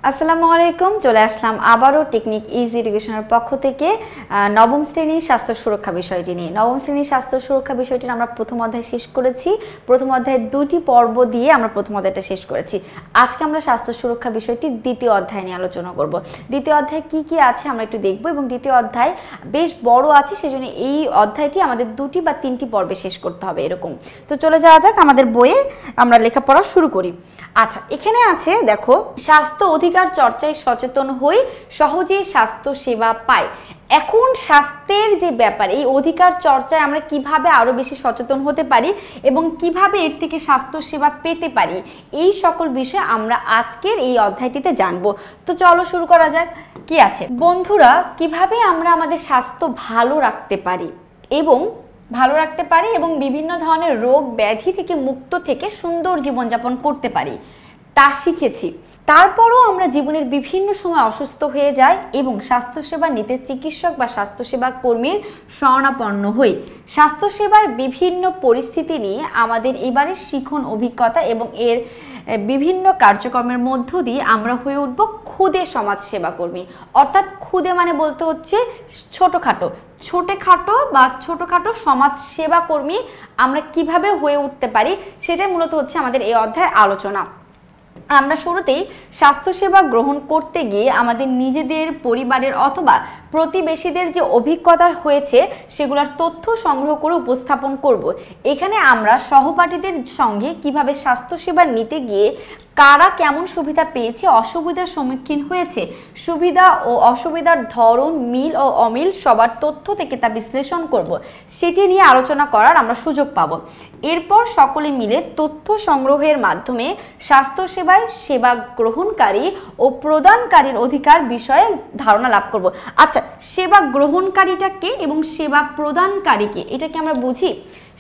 আসসালামু আলাইকুম, চলে আসলাম আবারও টেকনিক ইজি এডুকেশনের পক্ষ থেকে নবম শ্রেণীর স্বাস্থ্য সুরক্ষা বিষয়টি নিয়ে। নবম শ্রেণীর স্বাস্থ্য সুরক্ষা বিষয়টি আমরা প্রথম অধ্যায় শেষ করেছি। প্রথম অধ্যায়ের দুটি পর্ব দিয়ে আমরা প্রথম অধ্যায়টা শেষ করেছি। আজকে আমরা স্বাস্থ্য সুরক্ষা বিষয়টি দ্বিতীয় অধ্যায় নিয়ে আলোচনা করব। দ্বিতীয় অধ্যায় কি কি আছে আমরা একটু দেখব, এবং দ্বিতীয় অধ্যায় বেশ বড় আছে, সেজন্য এই অধ্যায়টি আমাদের দুটি বা তিনটি পর্বে শেষ করতে হবে এরকম। তো চলে যাওয়া যাক আমাদের বইয়ে, আমরা লেখাপড়া শুরু করি। আচ্ছা, এখানে আছে দেখো, স্বাস্থ্য অধিকার চর্চায় সচেতন হই, সহজেই স্বাস্থ্য সেবা পাই। এখন স্বাস্থ্যের যে ব্যাপার, এই অধিকার চর্চায় আমরা কিভাবে আরো বেশি সচেতন হতে পারি এবং কিভাবে এর থেকে স্বাস্থ্য সেবা পেতে পারি, এই সকল বিষয় আমরা আজকের এই অধ্যায়টিতে জানবো। তো চলো শুরু করা যাক। কি আছে বন্ধুরা, কিভাবে আমরা আমাদের স্বাস্থ্য ভালো রাখতে পারি এবং বিভিন্ন ধরনের রোগ ব্যাধি থেকে মুক্ত থেকে সুন্দর জীবনযাপন করতে পারি তা শিখেছি। তারপরও আমরা জীবনের বিভিন্ন সময় অসুস্থ হয়ে যাই এবং স্বাস্থ্যসেবা নিতে চিকিৎসক বা স্বাস্থ্যসেবা কর্মীর শরণাপন্ন হই। স্বাস্থ্যসেবার বিভিন্ন পরিস্থিতি নিয়ে আমাদের এবারে শিখন অভিজ্ঞতা এবং এর বিভিন্ন কার্যক্রমের মধ্য দিয়ে আমরা হয়ে উঠব ক্ষুদে সমাজসেবা কর্মী। অর্থাৎ ক্ষুদে মানে বলতে হচ্ছে ছোটখাটো সমাজ সেবা কর্মী আমরা কিভাবে হয়ে উঠতে পারি, সেটাই মূলত হচ্ছে আমাদের এই অধ্যায়ের আলোচনা। আমরা শুরুতেই স্বাস্থ্যসেবা গ্রহণ করতে গিয়ে আমাদের নিজেদের, পরিবারের অথবা প্রতিবেশীদের যে অভিজ্ঞতা হয়েছে সেগুলোর তথ্য সংগ্রহ করে উপস্থাপন করব। এখানে আমরা সহপাঠীদের সঙ্গে কিভাবে স্বাস্থ্যসেবা নিতে গিয়ে কারা কেমন সুবিধা পেয়েছে, অসুবিধার সম্মুখীন হয়েছে, সুবিধা ও অসুবিধার ধরন, মিল ও অমিল সবার তথ্য থেকে তা বিশ্লেষণ করব, সেটি নিয়ে আলোচনা করার আমরা সুযোগ পাব। এরপর সকলে মিলে তথ্য সংগ্রহের মাধ্যমে স্বাস্থ্যসেবায় সেবা গ্রহণকারী ও প্রদানকারীর অধিকার বিষয়ে ধারণা লাভ করব। আচ্ছা, সেবা গ্রহণকারীটা কে এবং সেবা প্রদানকারীকে, এটাকে আমরা বুঝি।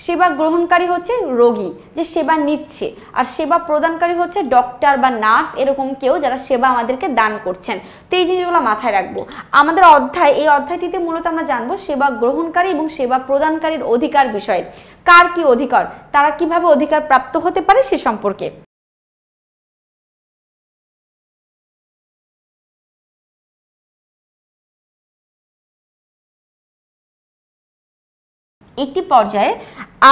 সেবা গ্রহণকারী হচ্ছে রোগী যে সেবা নিচ্ছে, আর সেবা প্রদানকারী হচ্ছে ডক্টর বা নার্স, এরকম কেউ যারা সেবা আমাদেরকে দান করছেন। তো এই জিনিসগুলো মাথায় রাখবো। আমাদের এই অধ্যায়টিতে মূলত আমরা জানবো সেবা গ্রহণকারী এবং সেবা প্রদানকারীর অধিকার বিষয়ে। কার কি অধিকার, তারা কিভাবে অধিকার প্রাপ্ত হতে পারে সে সম্পর্কে। একটি পর্যায়ে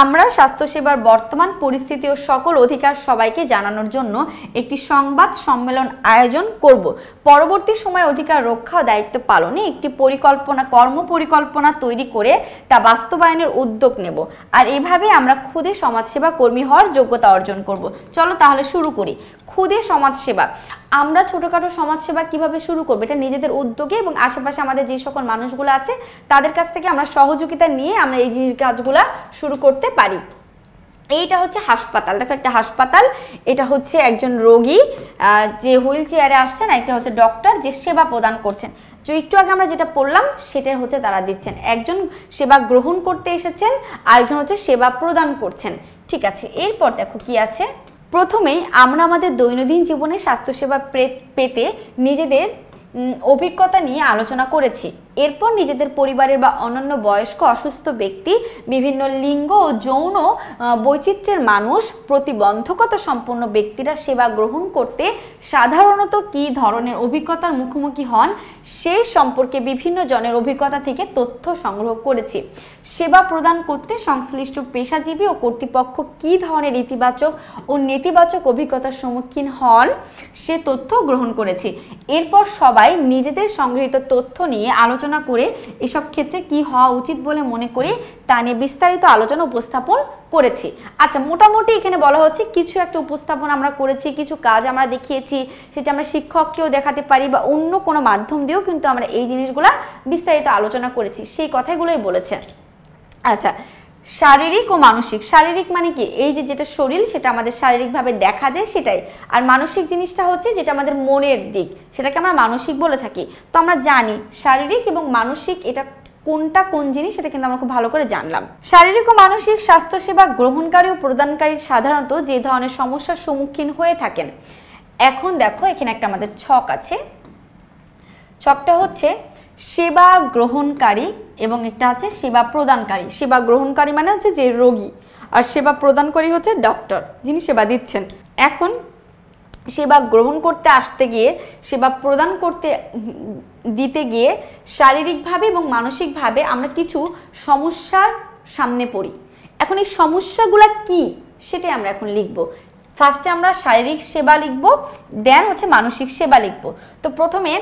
আমরা স্বাস্থ্যসেবার বর্তমান পরিস্থিতি ও সকল অধিকার সবাইকে জানানোর জন্য একটি সংবাদ সম্মেলন আয়োজন করব। পরবর্তী সময়ে অধিকার রক্ষা ও দায়িত্ব পালনে একটি কর্মপরিকল্পনা তৈরি করে তা বাস্তবায়নের উদ্যোগ নেব। আর এভাবে আমরা ক্ষুদে সমাজসেবা কর্মী হওয়ার যোগ্যতা অর্জন করব। চলো তাহলে শুরু করি। ক্ষুদে সমাজসেবা, আমরা ছোটখাটো সমাজসেবা কিভাবে শুরু করবো, এটা নিজেদের উদ্যোগে এবং আশেপাশে আমাদের যে সকল মানুষগুলো আছে তাদের কাছ থেকে আমরা সহযোগিতা নিয়ে আমরা এই কাজগুলা শুরু করতে পারি। এইটা হচ্ছে হাসপাতাল, দেখো একটা হাসপাতাল, এটা হচ্ছে একজন রোগী যে হুইল চেয়ারে আসছেন, একটা হচ্ছে ডক্টর যে সেবা প্রদান করছেন। তো একটু আগে আমরা যেটা পড়লাম সেটাই হচ্ছে তারা দিচ্ছেন। একজন সেবা গ্রহণ করতে এসেছেন, আরেকজন হচ্ছে সেবা প্রদান করছেন। ঠিক আছে, এরপর দেখো কি আছে। প্রথমেই আমরা আমাদের দৈনন্দিন জীবনে স্বাস্থ্যসেবা পেতে নিজেদের অভিজ্ঞতা নিয়ে আলোচনা করেছি। এরপর নিজেদের পরিবারের বা অন্যান্য বয়স্ক অসুস্থ ব্যক্তি, বিভিন্ন লিঙ্গ ও যৌন বৈচিত্র্যের মানুষ, প্রতিবন্ধকতা সম্পন্ন ব্যক্তিরা সেবা গ্রহণ করতে সাধারণত কী ধরনের অভিজ্ঞতার মুখোমুখি হন সেই সম্পর্কে বিভিন্ন জনের অভিজ্ঞতা থেকে তথ্য সংগ্রহ করেছি। সেবা প্রদান করতে সংশ্লিষ্ট পেশাজীবী ও কর্তৃপক্ষ কী ধরনের ইতিবাচক ও নেতিবাচক অভিজ্ঞতার সম্মুখীন হন সে তথ্য গ্রহণ করেছি। এরপর সবাই নিজেদের সংগৃহীত তথ্য নিয়ে আলোচনা করে এসব ক্ষেত্রে কি হওয়া উচিত বলে মনে করি তা নিয়ে বিস্তারিত আলোচনা উপস্থাপন করেছি। আচ্ছা, মোটামুটি এখানে বলা হচ্ছে কিছু একটা উপস্থাপন আমরা করেছি, কিছু কাজ আমরা দেখিয়েছি, সেটা আমরা শিক্ষককেও দেখাতে পারি বা অন্য কোনো মাধ্যম দিয়েও কিন্তু আমরা এই জিনিসগুলা বিস্তারিত আলোচনা করেছি, সেই কথাগুলোই বলেছে। আচ্ছা, শারীরিক ও মানসিক। শারীরিক মানে কি, এই যে যেটা শরীর সেটা আমাদের শারীরিকভাবে দেখা যায় সেটাই, আর মানসিক জিনিসটা হচ্ছে যেটা আমাদের মনের দিক, সেটাকে আমরা মানসিক বলে থাকি। তো আমরা জানি শারীরিক এবং মানসিক এটা কোনটা কোন জিনিস, সেটা কিন্তু আমরা খুব ভালো করে জানলাম। শারীরিক ও মানসিক স্বাস্থ্যসেবা গ্রহণকারী ও প্রদানকারী সাধারণত যে ধরনের সমস্যার সম্মুখীন হয়ে থাকেন। এখন দেখো এখানে একটা আমাদের ছক আছে, ছকটা হচ্ছে সেবা গ্রহণকারী এবং একটা আছে সেবা প্রদানকারী। সেবা গ্রহণকারী মানে হচ্ছে যে রোগী, আর সেবা প্রদানকারী হচ্ছে ডক্টর যিনি সেবা দিচ্ছেন। এখন সেবা গ্রহণ করতে আসতে গিয়ে, সেবা প্রদান করতে দিতে গিয়ে শারীরিকভাবে এবং মানসিকভাবে আমরা কিছু সমস্যার সামনে পড়ি। এখন এই সমস্যাগুলো কি সেটাই আমরা এখন লিখব। ফার্স্টে আমরা শারীরিক সেবা লিখব, দেন হচ্ছে মানসিক সেবা লিখব। তো প্রথমে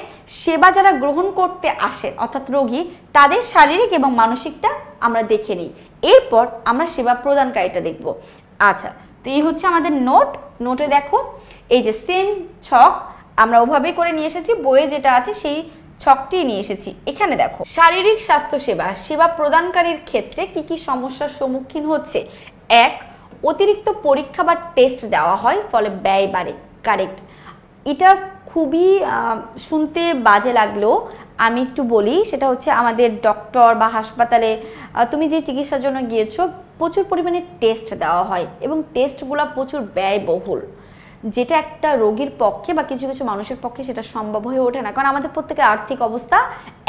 সেবা যারা গ্রহণ করতে আসে অর্থাৎ রোগী, তাদের শারীরিক এবং মানসিকটা আমরা দেখে নিই, এরপর আমরা সেবা প্রদানকারীটা দেখব। আচ্ছা, তো এই হচ্ছে আমাদের নোটে দেখো এই যে সেম ছক আমরা ওভাবে করে নিয়ে এসেছি, বইয়ে যেটা আছে সেই ছকটি নিয়ে এসেছি। এখানে দেখো শারীরিক স্বাস্থ্য সেবা প্রদানকারীর ক্ষেত্রে কি কি সমস্যার সম্মুখীন হচ্ছে। এক, অতিরিক্ত পরীক্ষা বা টেস্ট দেওয়া হয়, ফলে ব্যয় বাড়ে। কারেক্ট, এটা খুবই শুনতে বাজে লাগলেও আমি একটু বলি, সেটা হচ্ছে আমাদের ডক্টর বা হাসপাতালে তুমি যে চিকিৎসার জন্য গিয়েছো প্রচুর পরিমাণে টেস্ট দেওয়া হয় এবং টেস্টগুলো প্রচুর ব্যয়বহুল, যেটা একটা রোগীর পক্ষে বা কিছু কিছু মানুষের পক্ষে সেটা সম্ভব হয়ে ওঠে না, কারণ আমাদের প্রত্যেকের আর্থিক অবস্থা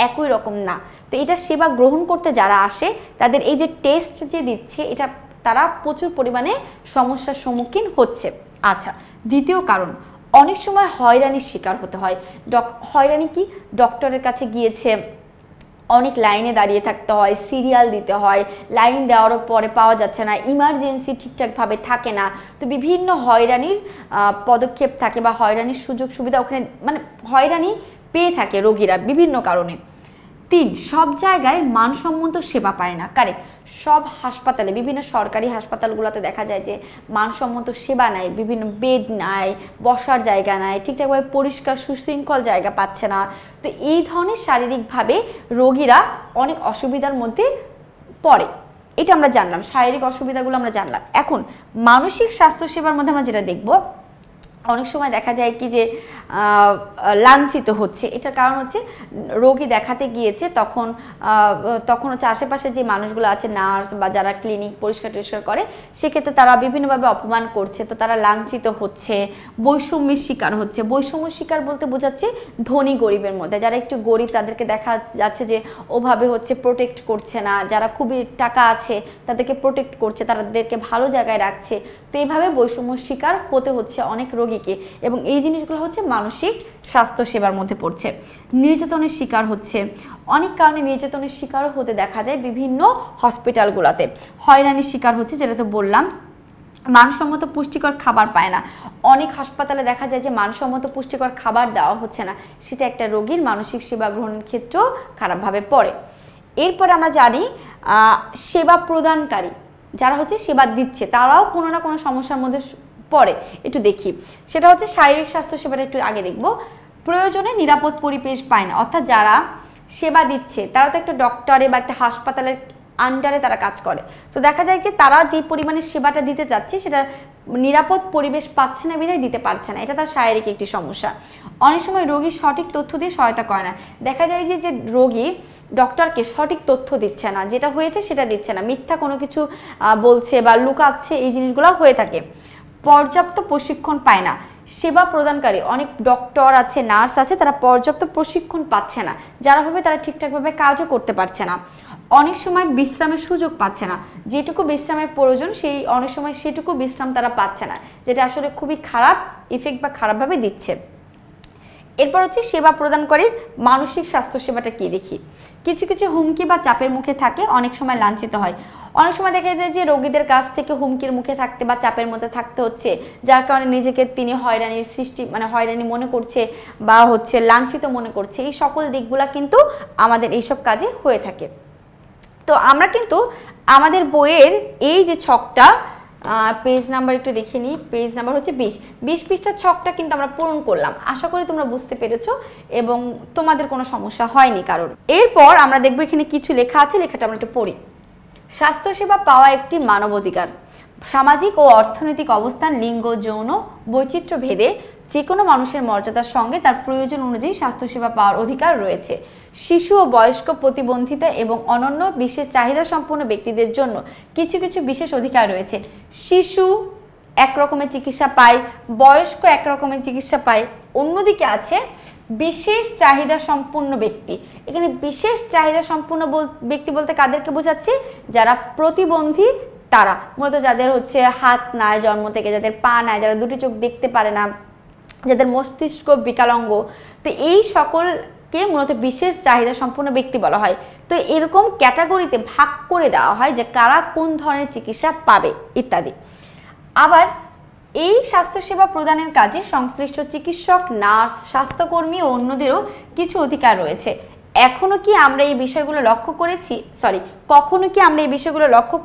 একই রকম না। তো এটা সেবা গ্রহণ করতে যারা আসে তাদের এই যে টেস্ট যে দিচ্ছে, এটা তারা প্রচুর পরিমাণে সমস্যার সম্মুখীন হচ্ছে। আচ্ছা, দ্বিতীয় কারণ, অনেক সময় হয়রানির শিকার হতে হয়। হয়রানি কি, ডক্টরের কাছে গিয়েছে, অনেক লাইনে দাঁড়িয়ে থাকতে হয়, সিরিয়াল দিতে হয়, লাইন দেওয়ার পরে পাওয়া যাচ্ছে না, ইমার্জেন্সি ঠিকঠাকভাবে থাকে না, তো বিভিন্ন হয়রানির পদক্ষেপ থাকে বা হয়রানির সুযোগ সুবিধা ওখানে মানে হয়রানি পেয়ে থাকে রোগীরা বিভিন্ন কারণে। 3, সব জায়গায় মানসম্মত সেবা পায় না। কারেক্ট, সব হাসপাতালে বিভিন্ন সরকারি হাসপাতালগুলোতে দেখা যায় যে মানসম্মত সেবা নাই, বিভিন্ন বেড নাই, বসার জায়গা নাই, ঠিকঠাকভাবে পরিষ্কার সুশৃঙ্খল জায়গা পাচ্ছে না। তো এই ধরনের শারীরিকভাবে রোগীরা অনেক অসুবিধার মধ্যে পড়ে, এটা আমরা জানলাম, শারীরিক অসুবিধাগুলো আমরা জানলাম। এখন মানসিক স্বাস্থ্য সেবার মধ্যে আমরা যেটা দেখব, অনেক সময় দেখা যায় কি যে লাঞ্ছিত হচ্ছে। এটার কারণ হচ্ছে রোগী দেখাতে গিয়েছে, তখন হচ্ছে আশেপাশে যে মানুষগুলো আছে, নার্স বা যারা ক্লিনিক পরিষ্কার টরিষ্কার করে, সেক্ষেত্রে তারা বিভিন্নভাবে অপমান করছে, তো তারা লাঞ্ছিত হচ্ছে, বৈষম্যের শিকার হচ্ছে। বৈষম্যের শিকার বলতে বোঝাচ্ছে ধনী গরিবের মধ্যে, যারা একটু গরিব তাদেরকে দেখা যাচ্ছে যে ওভাবে হচ্ছে প্রোটেক্ট করছে না, যারা খুবই টাকা আছে তাদেরকে প্রোটেক্ট করছে, তাদেরকে ভালো জায়গায় রাখছে। তো এইভাবে বৈষম্যের শিকার হতে হচ্ছে অনেক রোগীকে, এবং এই জিনিসগুলো হচ্ছে মানসিক স্বাস্থ্য সেবার মধ্যে পড়ছে। নির্যাতনের শিকার হচ্ছে, অনেক কারণে নির্যাতনের শিকারও হতে দেখা যায় বিভিন্ন হসপিটালগুলোতে। হয়রানির শিকার হচ্ছে, যেটা তো বললাম, মানসম্মত পুষ্টিকর খাবার পায় না। অনেক হাসপাতালে দেখা যায় যে মানসম্মত পুষ্টিকর খাবার দেওয়া হচ্ছে না, সেটা একটা রোগীর মানসিক সেবা গ্রহণের ক্ষেত্রেও খারাপভাবে পড়ে। এরপর আমরা জানি সেবা প্রদানকারী যারা হচ্ছে সেবা দিচ্ছে, তারাও কোনো না কোনো সমস্যার মধ্যে পড়ে। একটু দেখি, সেটা হচ্ছে শারীরিক স্বাস্থ্য সেবাটা একটু আগে দেখব। প্রয়োজনে নিরাপদ পরিবেশ পায় না, অর্থাৎ যারা সেবা দিচ্ছে তারা তো একটা ডক্টরে বা একটা হাসপাতালের আন্ডারে তারা কাজ করে, তো দেখা যায় যে তারা যে পরিমাণে সেবাটা দিতে চাচ্ছে সেটা নিরাপদ পরিবেশ পাচ্ছে না, বিধায় দিতে পারছে না, এটা তার শারীরিক একটি সমস্যা। অনেক সময় রোগী সঠিক তথ্য দিয়ে সহায়তা করে না, দেখা যায় যে রোগী ডক্টরকে সঠিক তথ্য দিচ্ছে না, যেটা হয়েছে সেটা দিচ্ছে না, মিথ্যা কোনো কিছু বলছে বা লুকাচ্ছে, এই জিনিসগুলো হয়ে থাকে। পর্যাপ্ত প্রশিক্ষণ পায় না, সেবা প্রদানকারী অনেক ডক্টর আছে, নার্স আছে, তারা পর্যাপ্ত প্রশিক্ষণ পাচ্ছে না, যারা হবে তারা ঠিকঠাকভাবে কাজও করতে পারছে না। অনেক সময় বিশ্রামের সুযোগ পাচ্ছে না, যেটুকু বিশ্রামের প্রয়োজন সেই অনেক সময় সেটুকু বিশ্রাম তারা পাচ্ছে না, যেটা আসলে খুবই খারাপ ইফেক্ট বা খারাপভাবে দিচ্ছে। এরপর হচ্ছে সেবা প্রদানকারীর মানসিক স্বাস্থ্য সেবাটা কি দেখি। কিছু কিছু হুমকি বা চাপের মুখে থাকে, অনেক সময় লাঞ্ছিত হয়। অনেক সময় দেখা যায় যে রোগীদের কাছ থেকে হুমকির মুখে থাকতে বা চাপের মধ্যে থাকতে হচ্ছে, যার কারণে নিজেকে তিনি হয়রানির সৃষ্টি মানে হয়রানি মনে করছে বা হচ্ছে লাঞ্ছিত মনে করছে। এই সকল দিকগুলা কিন্তু আমাদের এইসব কাজে হয়ে থাকে। তো আমরা কিন্তু আমাদের বইয়ের এই যে ছকটা, পেজ নাম্বার একটু দেখে নিই, পেজ নাম্বার হচ্ছে 20 পৃষ্ঠার ছকটা কিন্তু আমরা পূরণ করলাম। আশা করি তোমরা বুঝতে পেরেছো এবং তোমাদের কোনো সমস্যা হয়নি কারোর। এরপর আমরা দেখবো এখানে কিছু লেখা আছে, লেখাটা আমরা একটু পড়ি। স্বাস্থ্যসেবা পাওয়া একটি মানবাধিকার। সামাজিক ও অর্থনৈতিক অবস্থান, লিঙ্গ, যৌন বৈচিত্র্য ভেদে যে কোনো মানুষের মর্যাদার সঙ্গে তার প্রয়োজন অনুযায়ী স্বাস্থ্যসেবা পাওয়ার অধিকার রয়েছে। শিশু ও বয়স্ক, প্রতিবন্ধিতা এবং অনন্য বিশেষ চাহিদা সম্পন্ন ব্যক্তিদের জন্য কিছু কিছু বিশেষ অধিকার রয়েছে। শিশু এক রকমের চিকিৎসা পায়, বয়স্ক এক রকমের চিকিৎসা পায়, অন্যদিকে আছে বিশেষ চাহিদা সম্পন্ন ব্যক্তি। এখানে বিশেষ চাহিদা সম্পন্ন ব্যক্তি বলতে কাদেরকে বোঝাচ্ছে? যারা প্রতিবন্ধী, তারা মূলত যাদের হচ্ছে হাত নাই জন্ম থেকে, যাদের পা নাই, যারা দুটি চোখ দেখতে পারে না, যাদের মস্তিষ্ক বিকলাঙ্গ, তো এই সকলকে মূলত বিশেষ চাহিদা সম্পন্ন ব্যক্তি বলা হয়। তো এরকম ক্যাটাগরিতে ভাগ করে দেওয়া হয় যে কারা কোন ধরনের চিকিৎসা পাবে ইত্যাদি। আবার এই স্বাস্থ্যসেবা প্রদানের কাজে সংশ্লিষ্ট চিকিৎসক, নার্স, স্বাস্থ্যকর্মী ও অন্যদেরও কিছু অধিকার রয়েছে। কখনো কি আমরা এই বিষয়গুলো লক্ষ্য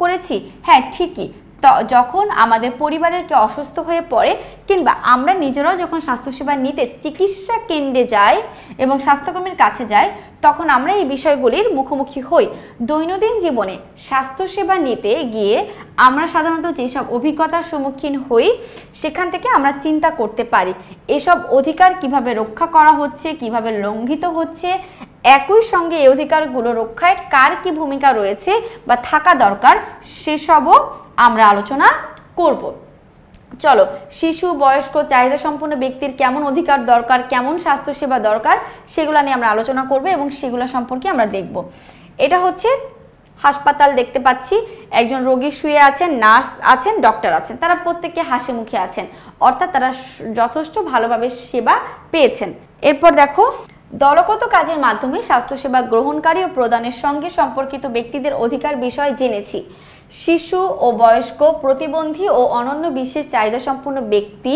করেছি? হ্যাঁ, ঠিকই। যখন আমাদের পরিবারের কেউ অসুস্থ হয়ে পড়ে কিংবা আমরা নিজেরাও যখন স্বাস্থ্যসেবা নিতে চিকিৎসা কেন্দ্রে যাই এবং স্বাস্থ্যকর্মীর কাছে যাই, তখন আমরা এই বিষয়গুলির মুখোমুখি হই। দৈনন্দিন জীবনে স্বাস্থ্যসেবা নিতে গিয়ে আমরা সাধারণত যেসব অভিজ্ঞতার সম্মুখীন হই, সেখান থেকে আমরা চিন্তা করতে পারি এসব অধিকার কিভাবে রক্ষা করা হচ্ছে, কিভাবে লঙ্ঘিত হচ্ছে। একই সঙ্গে এই অধিকারগুলো রক্ষায় কার কি ভূমিকা রয়েছে বা থাকা দরকার, সেসবও আমরা আলোচনা করব। চলো, শিশু, বয়স্ক, চাহিদা সম্পন্ন ব্যক্তির কেমন অধিকার দরকার, কেমন স্বাস্থ্যসেবা দরকার, সেগুলো নিয়ে আমরা আলোচনা করব এবং সেগুলো সম্পর্কে আমরা দেখব। এটা হচ্ছে হাসপাতাল, দেখতে পাচ্ছি একজন রোগী শুয়ে আছেন, নার্স আছেন, ডক্টর আছেন, তারা প্রত্যেকে হাসি মুখে আছেন, অর্থাৎ তারা যথেষ্ট ভালোভাবে সেবা পেয়েছেন। এরপর দেখো, দলগত কাজের মাধ্যমে স্বাস্থ্যসেবা গ্রহণকারী ও প্রদানের সঙ্গে সম্পর্কিত ব্যক্তিদের অধিকার বিষয়ে জেনেছি। শিশু ও বয়স্ক, প্রতিবন্ধী ও অনন্য বিশেষ চাহিদা সম্পন্ন ব্যক্তি,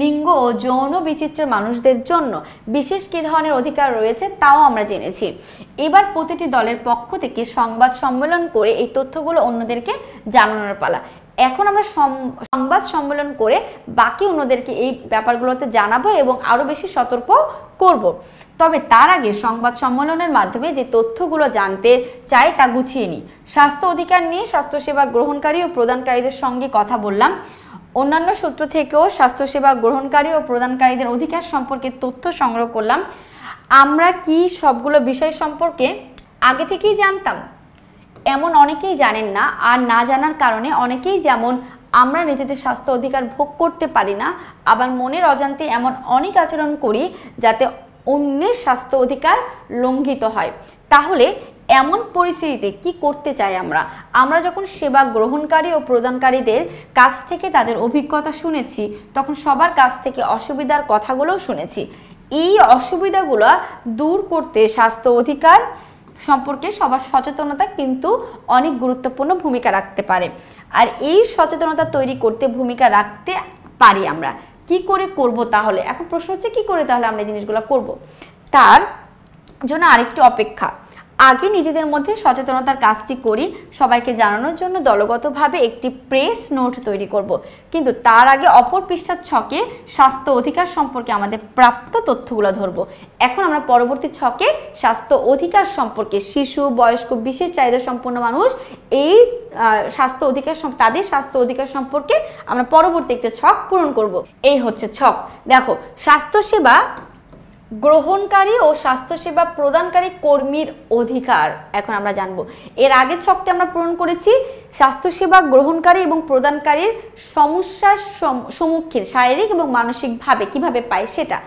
লিঙ্গ ও যৌন বিচিত্রের মানুষদের জন্য বিশেষ কী ধরনের অধিকার রয়েছে তাও আমরা জেনেছি। এবার প্রতিটি দলের পক্ষ থেকে সংবাদ সম্মেলন করে এই তথ্যগুলো অন্যদেরকে জানানোর পালা। এখন আমরা সংবাদ সম্মেলন করে বাকি অন্যদেরকে এই ব্যাপারগুলোতে জানাবো এবং আরও বেশি সতর্ক করব। তবে তার আগে সংবাদ সম্মেলনের মাধ্যমে যে তথ্যগুলো জানতে চাই তা গুছিয়ে নিই। স্বাস্থ্য অধিকার নিয়ে স্বাস্থ্যসেবা গ্রহণকারী ও প্রদানকারীদের সঙ্গে কথা বললাম। অন্যান্য সূত্র থেকেও স্বাস্থ্যসেবা গ্রহণকারী ও প্রদানকারীদের অধিকার সম্পর্কে তথ্য সংগ্রহ করলাম। আমরা কি সবগুলো বিষয় সম্পর্কে আগে থেকেই জানতাম? এমন অনেকেই জানেন না, আর না জানার কারণে অনেকেই যেমন আমরা নিজেদের স্বাস্থ্য অধিকার ভোগ করতে পারি না, আবার মনের অজান্তে এমন অনেক আচরণ করি যাতে অন্যের স্বাস্থ্য অধিকার লঙ্ঘিত হয়। তাহলে এমন পরিস্থিতিতে কি করতে চাই আমরা যখন সেবা গ্রহণকারী ও প্রদানকারীদের কাছ থেকে তাদের অভিজ্ঞতা শুনেছি, তখন সবার কাছ থেকে অসুবিধার কথাগুলোও শুনেছি। এই অসুবিধাগুলো দূর করতে স্বাস্থ্য অধিকার সম্পর্কে সবার সচেতনতা কিন্তু অনেক গুরুত্বপূর্ণ ভূমিকা রাখতে পারে। আর এই সচেতনতা তৈরি করতে ভূমিকা রাখতে পারি আমরা। কি করে করব তাহলে? এখন প্রশ্ন হচ্ছে কি করে তাহলে আমরা এই জিনিসগুলো করব? তার জন্য আরেকটি অপেক্ষা। আগে নিজেদের মধ্যে সচেতনতার কাজটি করি, সবাইকে জানানোর জন্য দলগতভাবে একটি প্রেস নোট তৈরি করব। কিন্তু তার আগে অপর পৃষ্ঠার ছকে স্বাস্থ্য অধিকার সম্পর্কে আমাদের প্রাপ্ত তথ্যগুলো ধরব। এখন আমরা পরবর্তী ছকে স্বাস্থ্য অধিকার সম্পর্কে, শিশু, বয়স্ক, বিশেষ চাহিদা সম্পন্ন মানুষ, এই স্বাস্থ্য অধিকার তাদের স্বাস্থ্য অধিকার সম্পর্কে আমরা পরবর্তী একটা ছক পূরণ করব। এই হচ্ছে ছক। দেখো, স্বাস্থ্যসেবা গ্রহণকারী ও স্বাস্থ্যসেবা প্রদানকারী কর্মীর অধিকার এখন আমরা জানবো। এর আগের ছকটা আমরা পূরণ করেছি স্বাস্থ্যসেবা গ্রহণকারী এবং প্রদানকারীর সমস্যার সম্মুখীন শারীরিক এবং মানসিকভাবে কিভাবে পায় সেটা।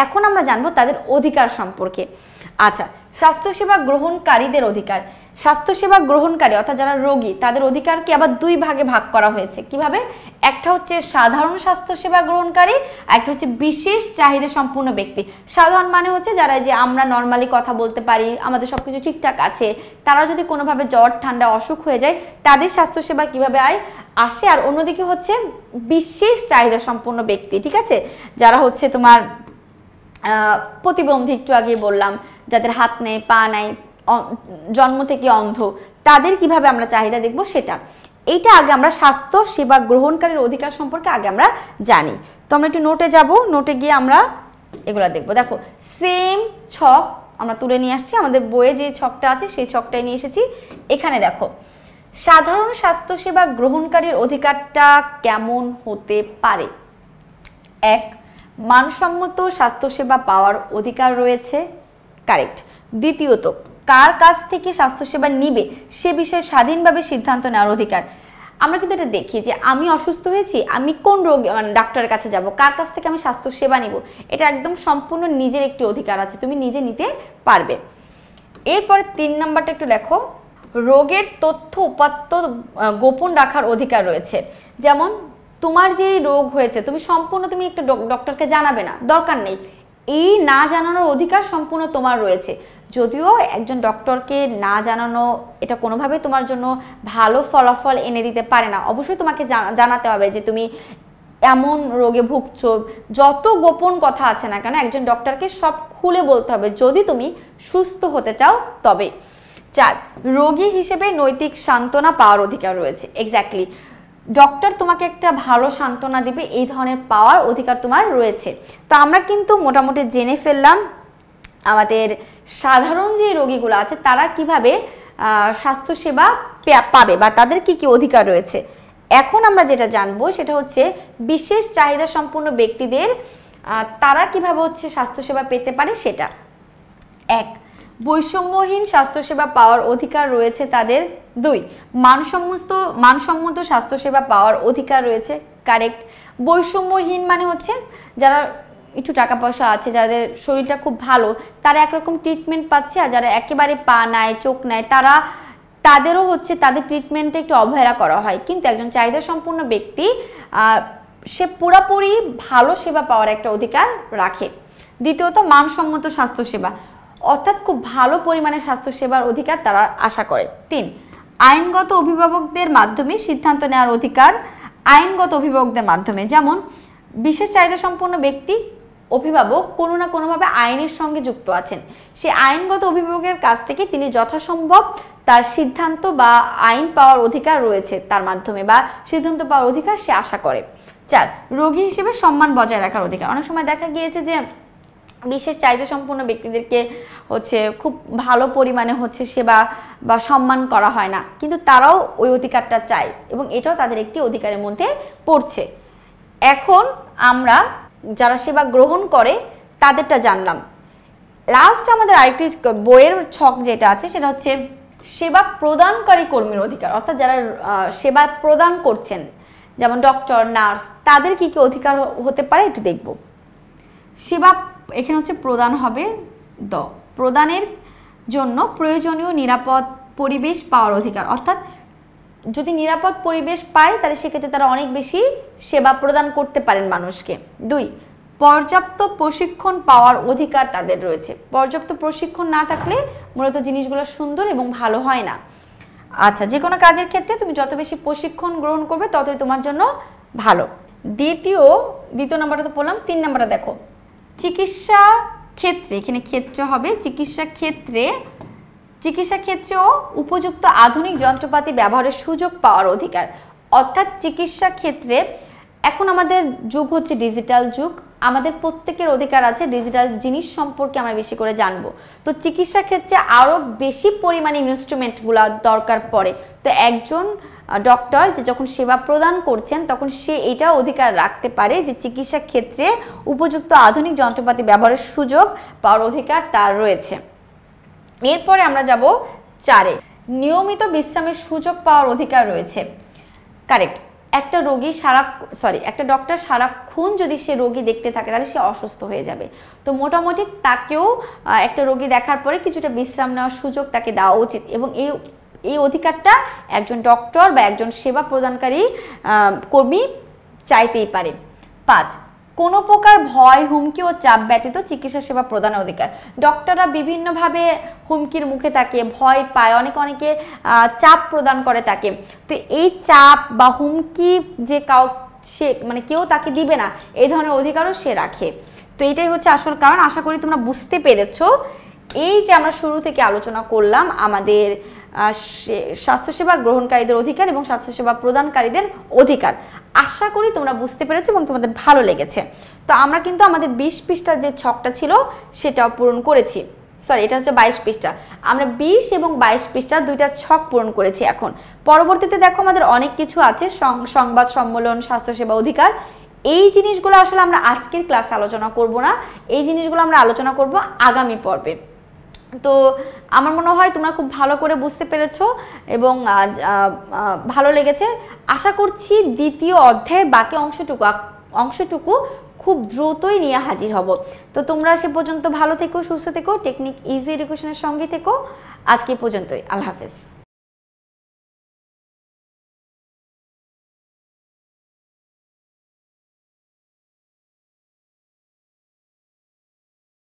এখন আমরা জানবো তাদের অধিকার সম্পর্কে। আচ্ছা, স্বাস্থ্যসেবা গ্রহণকারীদের অধিকার। স্বাস্থ্যসেবা গ্রহণকারী অর্থাৎ যারা রোগী, তাদের অধিকারকে আবার দুই ভাগে ভাগ করা হয়েছে। কিভাবে? একটা হচ্ছে সাধারণ স্বাস্থ্যসেবা গ্রহণকারী, একটা হচ্ছে বিশেষ চাহিদা সম্পূর্ণ ব্যক্তি। সাধারণ মানে হচ্ছে যারা যে আমরা নর্মালি কথা বলতে পারি, আমাদের সবকিছু ঠিকঠাক আছে, তারা যদি কোনোভাবে জ্বর, ঠান্ডা, অসুখ হয়ে যায়, তাদের স্বাস্থ্যসেবা কিভাবে আসে। আর অন্যদিকে হচ্ছে বিশেষ চাহিদা সম্পন্ন ব্যক্তি, ঠিক আছে, যারা হচ্ছে তোমার প্রতিবন্ধী, একটু আগে বললাম, যাদের হাত নেই, পা নাই, জন্ম থেকে অন্ধ, তাদের কিভাবে আমরা চাহিদা দেখব সেটা। এইটা আগে আমরা স্বাস্থ্য সেবা গ্রহণকারীর অধিকার সম্পর্কে আগে আমরা জানি। তো আমরা একটু নোটে যাব, নোটে গিয়ে আমরা এগুলা দেখব। দেখো, সেম ছক আমরা তুলে নিয়ে আসছি, আমাদের বইয়ে যে ছকটা আছে সেই ছকটাই নিয়ে এসেছি। এখানে দেখো, সাধারণ স্বাস্থ্যসেবা গ্রহণকারীর অধিকারটা কেমন হতে পারে? এক, মানসম্মত স্বাস্থ্যসেবা পাওয়ার অধিকার রয়েছে, কারেক্ট। দ্বিতীয়ত, কার কাছ থেকে স্বাস্থ্যসেবা নিবে সে বিষয়ে স্বাধীনভাবে সিদ্ধান্ত নেওয়ার অধিকার। আমরা কিন্তু এটা দেখি যে আমি অসুস্থ হয়েছি, আমি কোন রোগী ডাক্তারের কাছে যাব, কার কাছ থেকে আমি স্বাস্থ্যসেবা নিব, এটা একদম সম্পূর্ণ নিজের একটি অধিকার আছে, তুমি নিজে নিতে পারবে। এরপরে 3 নাম্বারটা একটু লেখো, রোগের তথ্য উপাত্ত গোপন রাখার অধিকার রয়েছে। যেমন তোমার যে রোগ হয়েছে তুমি সম্পূর্ণ তুমি একটা ডক্টরকে জানাবে না, দরকার নেই। এই না জানানোর অধিকার সম্পূর্ণ তোমার রয়েছে। যদিও একজন ডক্টরকে না জানানো এটা কোনোভাবে তোমার জন্য ভালো ফলাফল এনে দিতে পারে না, অবশ্যই তোমাকে জানাতে হবে যে তুমি এমন রোগে ভুগছো। যত গোপন কথা আছে না কেন একজন ডক্টরকে সব খুলে বলতে হবে যদি তুমি সুস্থ হতে চাও তবে। 4, রোগী হিসেবে নৈতিক সান্ত্বনা পাওয়ার অধিকার রয়েছে। এক্স্যাক্টলি, ডক্টর তোমাকে একটা ভালো সান্ত্বনা দিবে এই ধরনের পাওয়ার অধিকার তোমার রয়েছে। তো আমরা কিন্তু মোটামুটি জেনে ফেললাম আমাদের সাধারণ যে রোগীগুলো আছে তারা কিভাবে স্বাস্থ্যসেবা পাবে বা তাদের কি কি অধিকার রয়েছে। এখন আমরা যেটা জানবো সেটা হচ্ছে বিশেষ চাহিদা সম্পন্ন ব্যক্তিদের তারা কিভাবে হচ্ছে স্বাস্থ্যসেবা পেতে পারে সেটা। 1, বৈষম্যহীন স্বাস্থ্যসেবা পাওয়ার অধিকার রয়েছে তাদের। 2, মানসম্মত স্বাস্থ্যসেবা পাওয়ার অধিকার রয়েছে। কারেক্ট। বৈষম্যহীন মানে হচ্ছে যারা একটু টাকা পয়সা আছে, যাদের শরীরটা খুব ভালো, তারা একরকম ট্রিটমেন্ট পাচ্ছে, আর যারা একেবারে পা নাই চোখ নাই তাদেরও হচ্ছে তাদের ট্রিটমেন্টে একটু অবহেলা করা হয়। কিন্তু একজন চাহিদা সম্পন্ন ব্যক্তি সে পুরোপুরি ভালো সেবা পাওয়ার একটা অধিকার রাখে। দ্বিতীয়ত, মানসম্মত স্বাস্থ্যসেবা, অর্থাৎ খুব ভালো পরিমাণে স্বাস্থ্যসেবার অধিকার তারা আশা করে। 3, আইনগত অভিভাবকদের মাধ্যমে সিদ্ধান্ত নেওয়ার অধিকার। আইনগত অভিভাবকদের মাধ্যমে, যেমন বিশেষ চাহিদা সম্পন্ন ব্যক্তি অভিভাবক কোনো না কোনোভাবে আইনের সঙ্গে যুক্ত আছেন, সে আইনগত অভিভাবকের কাছ থেকে তিনি যথাসম্ভব তার সিদ্ধান্ত বা আইন পাওয়ার অধিকার রয়েছে তার মাধ্যমে, বা সিদ্ধান্ত পাওয়ার অধিকার সে আশা করে। 4, রোগী হিসেবে সম্মান বজায় রাখার অধিকার। অনেক সময় দেখা গিয়েছে যে বিশেষ চাহিদা সম্পন্ন ব্যক্তিদেরকে হচ্ছে খুব ভালো পরিমাণে হচ্ছে সেবা বা সম্মান করা হয় না, কিন্তু তারাও ওই অধিকারটা চায় এবং এটাও তাদের একটি অধিকারের মধ্যে পড়ছে। এখন আমরা যারা সেবা গ্রহণ করে তাদেরটা জানলাম। লাস্ট আমাদের আরেকটি বইয়ের ছক যেটা আছে সেটা হচ্ছে সেবা প্রদানকারী কর্মীর অধিকার, অর্থাৎ যারা সেবা প্রদান করছেন যেমন ডক্টর, নার্স, তাদের কি কি অধিকার হতে পারে একটু দেখব। সেবা এখানে হচ্ছে প্রদান হবে প্রদানের জন্য প্রয়োজনীয় নিরাপদ পরিবেশ পাওয়ার অধিকার, অর্থাৎ যদি নিরাপদ পরিবেশ পায় তাহলে সেক্ষেত্রে তারা অনেক বেশি সেবা প্রদান করতে পারেন মানুষকে। 2, পর্যাপ্ত প্রশিক্ষণ পাওয়ার অধিকার তাদের রয়েছে। পর্যাপ্ত প্রশিক্ষণ না থাকলে মূলত জিনিসগুলো সুন্দর এবং ভালো হয় না। আচ্ছা, যে কোনো কাজের ক্ষেত্রে তুমি যত বেশি প্রশিক্ষণ গ্রহণ করবে ততই তোমার জন্য ভালো। দ্বিতীয় নম্বরটা তো বললাম। 3 নম্বরটা দেখো, চিকিৎসা ক্ষেত্রে, এখানে ক্ষেত্রে হবে চিকিৎসা ক্ষেত্রেও উপযুক্ত আধুনিক যন্ত্রপাতি ব্যবহারের সুযোগ পাওয়ার অধিকার, অর্থাৎ চিকিৎসা ক্ষেত্রে এখন আমাদের যুগ হচ্ছে ডিজিটাল যুগ, আমাদের প্রত্যেকের অধিকার আছে ডিজিটাল জিনিস সম্পর্কে আমরা বেশি করে জানবো। তো চিকিৎসা ক্ষেত্রে আরও বেশি পরিমাণে ইনস্ট্রুমেন্টগুলো দরকার পড়ে। তো একজন ডক্টর যে যখন সেবা প্রদান করছেন তখন সে এটা অধিকার রাখতে পারে যে চিকিৎসা ক্ষেত্রে উপযুক্ত আধুনিক যন্ত্রপাতি ব্যবহারের সুযোগ পাওয়ার অধিকার তার রয়েছে। এরপরে আমরা যাব 4, নিয়মিত বিশ্রামের সুযোগ পাওয়ার অধিকার রয়েছে। কারেক্ট। একটা ডক্টর সারাক্ষণ যদি সে রোগী দেখতে থাকে তাহলে সে অসুস্থ হয়ে যাবে। তো মোটামুটি তাকেও একটা রোগী দেখার পরে কিছুটা বিশ্রাম নেওয়ার সুযোগ তাকে দেওয়া উচিত, এবং এই অধিকারটা একজন ডক্টর বা একজন সেবা প্রদানকারী কর্মী চাইতেই পারে। 5, কোনো প্রকার ভয়, হুমকি ও চাপ ব্যতীত চিকিৎসা সেবা প্রদানের অধিকার। ডক্টররা বিভিন্নভাবে হুমকির মুখে থাকে, ভয় পায়, অনেকে চাপ প্রদান করে তাকে। তো এই চাপ বা হুমকি যে কেউ তাকে দিবে না এই ধরনের অধিকারও সে রাখে। তো এটাই হচ্ছে আসল কারণ। আশা করি তোমরা বুঝতে পেরেছো। এই যে আমরা শুরু থেকে আলোচনা করলাম আমাদের স্বাস্থ্যসেবা গ্রহণকারীদের অধিকার এবং স্বাস্থ্যসেবা প্রদানকারীদের অধিকার, আশা করি তোমরা বুঝতে পেরেছো এবং তোমাদের ভালো লেগেছে। তো আমরা কিন্তু আমাদের 20 পৃষ্ঠার যে ছকটা ছিল সেটাও পূরণ করেছি। এটা হচ্ছে 22 পৃষ্ঠা। আমরা 20 এবং 22 পৃষ্ঠার 2টা ছক পূরণ করেছি। এখন পরবর্তীতে দেখো আমাদের অনেক কিছু আছে, সংবাদ সম্মেলন, স্বাস্থ্যসেবা অধিকার। এই জিনিসগুলো আসলে আমরা আজকের ক্লাসে আলোচনা করব না, এই জিনিসগুলো আমরা আলোচনা করব আগামী পর্বে। তো আমার মনে হয় তোমরা খুব ভালো করে বুঝতে পেরেছো এবং ভালো লেগেছে। আশা করছি দ্বিতীয় অধ্যায়ের বাকি অংশটুকু খুব দ্রুতই নিয়ে হাজির হব। তো তোমরা সে পর্যন্ত ভালো থেকো, সুস্থ থেকো, টেকনিক ইজি এডুকেশনের সঙ্গে থেকো। আজকে পর্যন্তই, আল্লাহ হাফেজ।